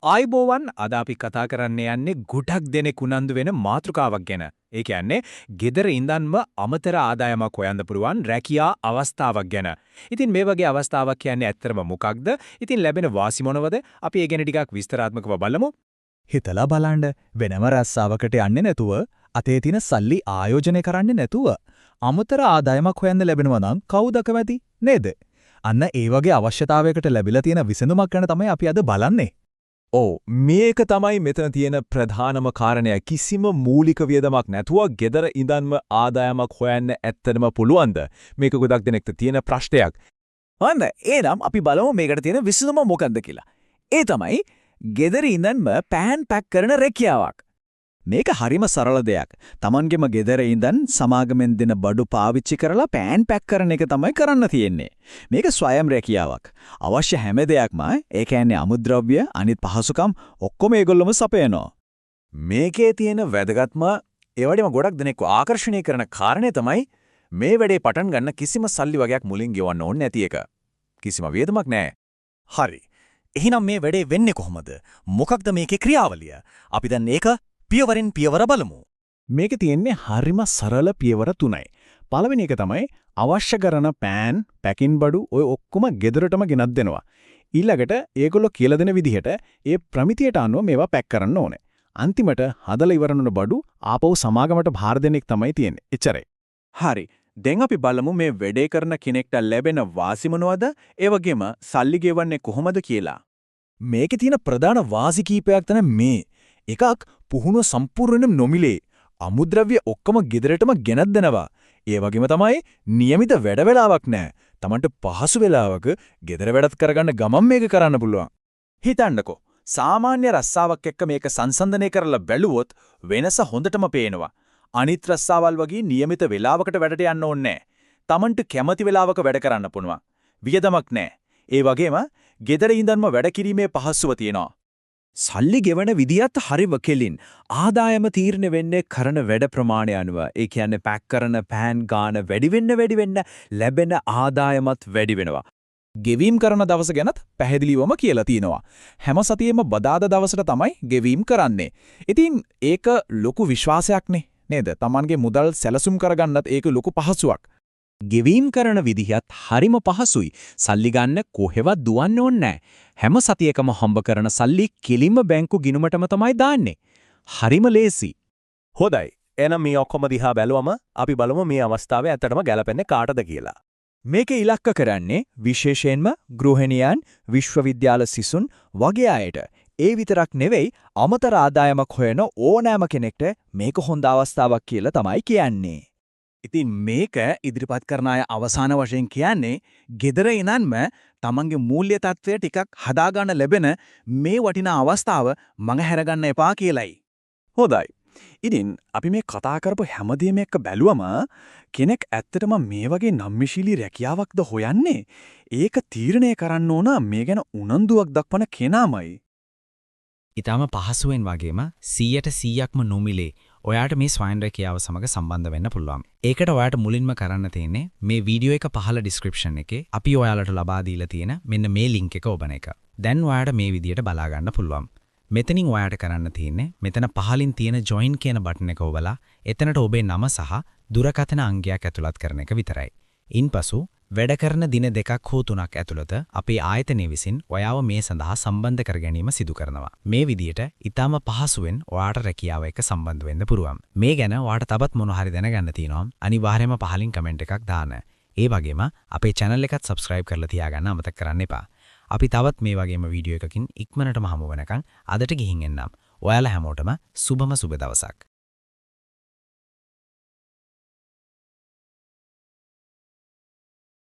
ආයිබෝවන් අද අපි කතා කරන්න යන්නේ ගොඩක් දෙනෙක් උනන්දු වෙන මාතෘකාවක් ගැන. ඒ කියන්නේ gedara ඉඳන්ම අමතර ආදායමක් හොයන්න පුළුවන් රැකියා අවස්ථාවක් ගැන. ඉතින් මේ වගේ අවස්ථාවක් කියන්නේ ඇත්තටම මොකක්ද? ඉතින් ලැබෙන වාසි මොනවද? අපි ඒ ගැන ටිකක් විස්තරාත්මකව බලමු. හිතලා බලන්න වෙනම රස්සාවකට යන්නේ නැතුව අතේ තියෙන සල්ලි ආයෝජනය කරන්නේ නැතුව අමතර ආදායමක් හොයන්න ලැබෙනවා නම් කවුද කැමති නේද? අන්න ඒ වගේ අවශ්‍යතාවයකට ලැබිලා තියෙන විසඳුමක් ගැන තමයි අපි අද බලන්නේ. ඔව් මේක තමයි මෙතන තියෙන ප්‍රධානම කාරණය. කිසිම මූලික වියදමක් නැතුව gedara ඉඳන්ම ආදායමක් හොයන්න ඇත්තටම පුළුවන්ද? මේක ගොඩක් දෙනෙක්ට තියෙන ප්‍රශ්නයක්. හොඳ එහෙනම් අපි බලමු මේකට තියෙන විසඳුම මොකක්ද කියලා. ඒ තමයි gedara ඉඳන්ම පෑන් පැක් කරන රැකියාවක්. මේක හරිම සරල දෙයක්. Tamanගෙම gedara ඉඳන් සමාගමෙන් දෙන බඩු පාවිච්චි කරලා පෑන් පැක් කරන එක තමයි කරන්න තියෙන්නේ. මේක ස්වයං රැකියාවක්. අවශ්‍ය හැම දෙයක්ම ඒ කියන්නේ අමුද්‍රව්‍ය අනිත් පහසුකම් ඔක්කොම ඒගොල්ලොම සපයනවා. මේකේ තියෙන වැදගත්ම ඒ වගේම ගොඩක් දෙනෙක්ව ආකර්ෂණය කරන කාරණේ තමයි මේ වැඩේ පටන් ගන්න කිසිම සල්ලි වගේක් මුලින් ගෙවන්න ඕනේ නැති එක. කිසිම වියදමක් නැහැ. හරි. එහෙනම් මේ වැඩේ වෙන්නේ කොහොමද? මොකක්ද මේකේ ක්‍රියාවලිය? අපි දැන් ඒක පියවරෙන් පියවර බලමු. මේක තියෙන්නේ හරිම සරල පියවර තුනයි. පළවෙනි එක තමයි අවශ්‍ය කරන පෑන්, පැකින් බඩු ඔය ඔක්කොම ගෙදරටම ගෙනත් දෙනවා. ඊළඟට ඒගොල්ලෝ කියලා දෙන විදිහට ඒ ප්‍රමිතියට අනුව මේවා පැක් කරන්න ඕනේ. අන්තිමට හදලා ඉවරන බඩු ආපහු සමාගමට භාර දෙන එක තමයි තියෙන්නේ. එච්චරයි. හරි. දැන් අපි බලමු මේ වැඩේ කරන කෙනෙක්ට ලැබෙන වාසි මොනවද? ඒ වගේම සල්ලි ගෙවන්නේ කොහොමද කියලා. මේකේ තියෙන ප්‍රධාන වාසි කීපයක් තමයි මේ. එකක් පුහුණුව සම්පූර්ණයෙන්ම නොමිලේ. අමුද්‍රව්‍ය ඔක්කොම ගෙදරටම ගෙනත් දෙනවා. ඒ වගේම තමයි નિયમિત වැඩ වේලාවක් නැහැ. Tamanට පහසු වෙලාවක ගෙදර වැඩත් කරගන්න ගමන් මේක කරන්න පුළුවන්. හිතන්නකෝ. සාමාන්‍ය රස්සාවක් එක්ක මේක සංසන්දනය කරලා බැලුවොත් වෙනස හොඳටම පේනවා. අනිත් රස්සාවල් වගේ નિયમિત වේලාවකට වැඩට යන්න ඕනේ නැහැ. Tamanට කැමති වේලාවක වැඩ කරන්න පුළුවන්. වියදමක් නැහැ. ඒ වගේම ගෙදර ඉඳන්ම වැඩ කිරීමේ පහසුව තියෙනවා. සල්ලි ගෙවන විදියත් හරිම කෙලින්. ආදායම තීරණය වෙන්නේ කරන වැඩ ප්‍රමාණය අනුව. ඒ කියන්නේ පැක් කරන පෑන් ගාන වැඩි වෙන්න ලැබෙන ආදායමත් වැඩි වෙනවා. ගෙවීම් කරන දවස ගැනත් පැහැදිලිවම කියලා තියෙනවා. හැම සතියෙම බදාදා දවසට තමයි ගෙවීම් කරන්නේ. ඉතින් ඒක ලොකු විශ්වාසයක්නේ නේද? Tamanගේ මුදල් සැලසුම් කරගන්නත් ඒක ලොකු පහසුවක්. ගෙවීම් කරන විදිහත් හරිම පහසුයි. සල්ලි ගන්න කොහෙවත් දුවන්න ඕනේ නැහැ. හැම සතියකම හම්බ කරන සල්ලි කෙලින්ම බැංකු ගිණුමටම තමයි දාන්නේ. හරිම ලේසි. හොඳයි. එහෙනම් මේ ඔක්කොම දිහා බැලුවම අපි බලමු මේ අවස්ථාවේ ඇත්තටම ගැලපෙන්නේ කාටද කියලා. මේක ඉලක්ක කරන්නේ විශේෂයෙන්ම ගෘහිණියන්, විශ්වවිද්‍යාල සිසුන් වගේ අයට. ඒ විතරක් නෙවෙයි අමතර ආදායමක් හොයන ඕනෑම කෙනෙක්ට මේක හොඳ අවස්ථාවක් කියලා තමයි කියන්නේ. ඉතින් මේක ඉදිරිපත් කරන අය අවසාන වශයෙන් කියන්නේ gedara ඉඳන්ම තමන්ගේ මූල්‍ය තත්ත්වය ටිකක් හදාගන්න ලැබෙන මේ වටිනා අවස්ථාව මඟ හැරගන්න එපා කියලයි. හොඳයි. ඉතින් අපි මේ කතා කරපු හැමදේම එක්ක බැලුවම කෙනෙක් ඇත්තටම මේ වගේ නම්මිශීලී රැකියාවක්ද හොයන්නේ? ඒක තීරණය කරන්න ඕන මේ ගැන උනන්දුවක් දක්වන කෙනාමයි. ඊටම පහසුවෙන් වගේම 100%ක්ම නොමිලේ ඔයාට මේ ස්වයං රැකියාව සමග සම්බන්ධ වෙන්න පුළුවන්. ඒකට ඔයාට මුලින්ම කරන්න තියෙන්නේ මේ වීඩියෝ එක පහළ ඩිස්ක්‍රිප්ෂන් එකේ අපි ඔයාලට ලබා දීලා තියෙන මෙන්න මේ ලින්ක් එක ඔබන එක. දැන් ඔයාට මේ විදියට බලා ගන්න පුළුවන්. මෙතනින් ඔයාට කරන්න තියෙන්නේ මෙතන පහලින් තියෙන join කියන බටන් එක ඔබලා එතනට ඔබේ නම සහ දුරකථන අංකයක් ඇතුළත් කරන එක විතරයි. ඉන්පසු වැඩ කරන දින 2ක් හෝ 3ක් ඇතුළත අපේ ආයතනය විසින් ඔයාව මේ සඳහා සම්බන්ධ කර ගැනීම සිදු කරනවා. මේ විදියට ඊටම පහසුවෙන් ඔයාට රැකියාව එක්ක සම්බන්ධ වෙන්න පුළුවන්. මේ ගැන ඔයාට තවත් මොන හරි දැනගන්න තියෙනවා අනිවාර්යයෙන්ම පහලින් කමෙන්ට් එකක් දාන්න. ඒ වගේම අපේ channel එකත් subscribe කරලා තියාගන්න අමතක කරන්න එපා. අපි තවත් මේ වගේම වීඩියෝ එකකින් ඉක්මනටම හමු වෙනකන් අදට ගිහින් එන්නම්. ඔයාලා හැමෝටම සුබම සුබ දවසක්.